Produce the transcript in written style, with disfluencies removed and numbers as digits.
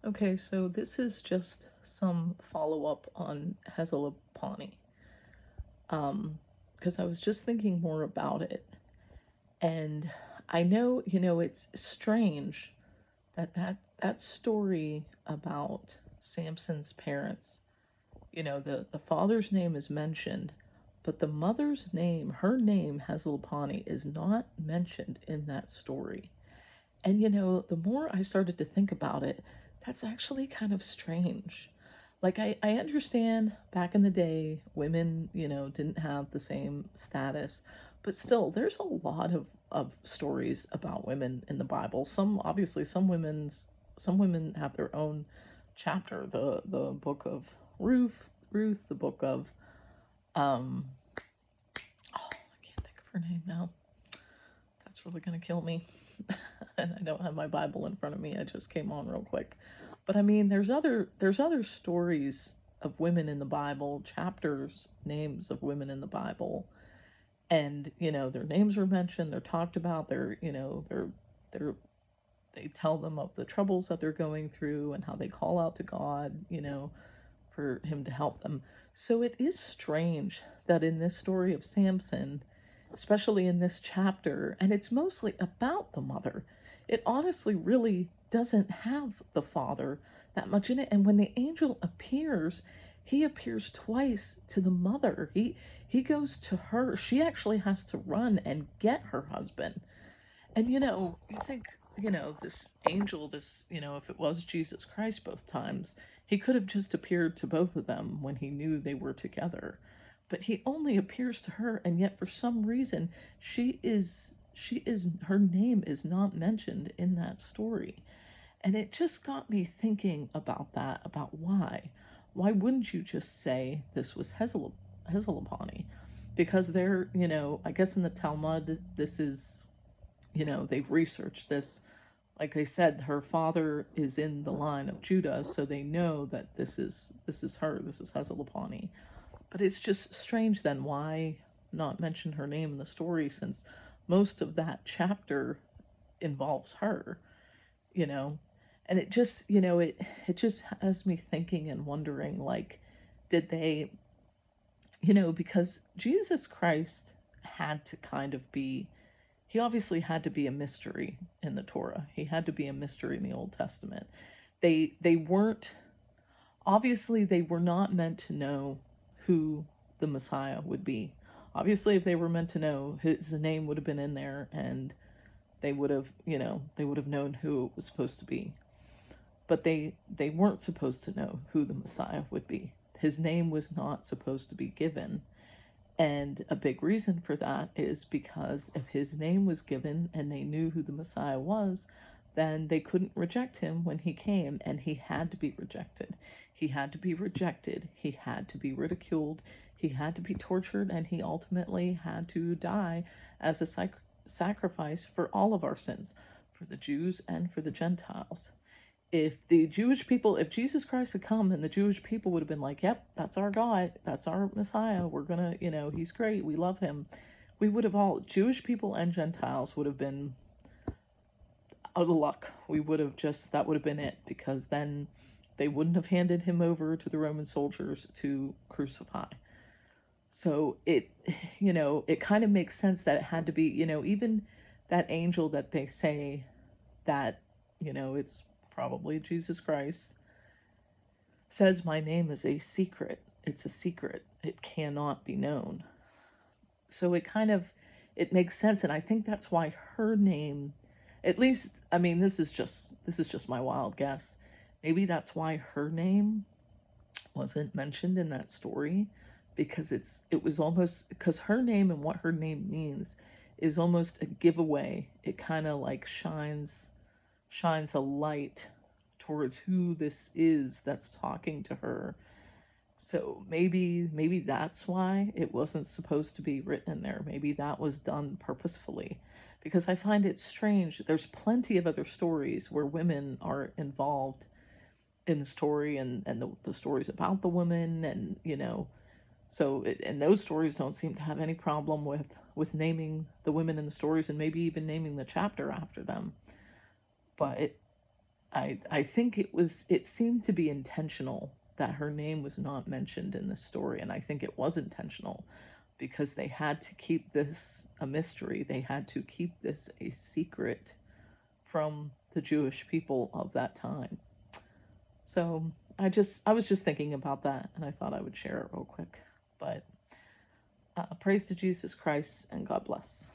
Okay, so this is just some follow-up on Hazelelponi. Because I was just thinking more about it, and I know, it's strange that that story about Samson's parents, the father's name is mentioned, but the mother's name, her name, Hazelelponi, is not mentioned in that story. And the more I started to think about it, that's actually kind of strange. Like, I understand back in the day, women, didn't have the same status, but still, there's a lot of stories about women in the Bible. Obviously, some women have their own chapter. The book of Ruth, the book of, um, oh, I can't think of her name now. That's really going to kill me. And I don't have my Bible in front of me. I just came on real quick. But I mean, there's other stories of women in the Bible, chapters, names of women in the Bible, and their names were mentioned. They're talked about. They're they tell them of the troubles that they're going through and how they call out to God, for Him to help them. So it is strange that in this story of Samson, especially in this chapter, and it's mostly about the mother. It honestly really doesn't have the father that much in it. And when the angel appears, he appears twice to the mother. He goes to her. She actually has to run and get her husband. And you think, this angel, if it was Jesus Christ both times, he could have just appeared to both of them when he knew they were together. But he only appears to her, and yet for some reason, her name is not mentioned in that story. And it just got me thinking about that, about why. Why wouldn't you just say this was Hazelelponi? Because I guess in the Talmud, this is, they've researched this. Like they said, her father is in the line of Judah, so they know that this is her, this is Hazelelponi. But it's just strange then, why not mention her name in the story, since most of that chapter involves her, you know? And it just, it just has me thinking and wondering, like, did they, because Jesus Christ had to kind of be, he obviously had to be a mystery in the Torah. He had to be a mystery in the Old Testament. They weren't, obviously they were not meant to know who the Messiah would be. Obviously, if they were meant to know, his name would have been in there, and they would have known who it was supposed to be. But they weren't supposed to know who the Messiah would be. His name was not supposed to be given. And a big reason for that is because if his name was given and they knew who the Messiah was, then they couldn't reject him when he came, and he had to be rejected. He had to be rejected. He had to be ridiculed. He had to be tortured, and he ultimately had to die as a sacrifice for all of our sins, for the Jews and for the Gentiles. If Jesus Christ had come, and the Jewish people would have been like, yep, that's our God, that's our Messiah, we're gonna, he's great, we love him, we would have all, Jewish people and Gentiles, would have been out of luck. We would have just, that would have been it, because then they wouldn't have handed him over to the Roman soldiers to crucify. So it kind of makes sense that it had to be, even that angel that they say that, it's probably Jesus Christ, says my name is a secret. It's a secret. It cannot be known. So it makes sense, and I think that's why her name, at least, I mean, this is just my wild guess. Maybe that's why her name wasn't mentioned in that story, because it was almost, because her name and what her name means is almost a giveaway. It kind of like shines a light towards who this is that's talking to her. So maybe that's why it wasn't supposed to be written in there. Maybe that was done purposefully. Because I find it strange. There's plenty of other stories where women are involved in the story, and the stories about the women, and and those stories don't seem to have any problem with naming the women in the stories, and maybe even naming the chapter after them. But I think it seemed to be intentional that her name was not mentioned in the story, and I think it was intentional because they had to keep this a mystery. They had to keep this a secret from the Jewish people of that time. So I was just thinking about that, and I thought I would share it real quick. But praise to Jesus Christ, and God bless.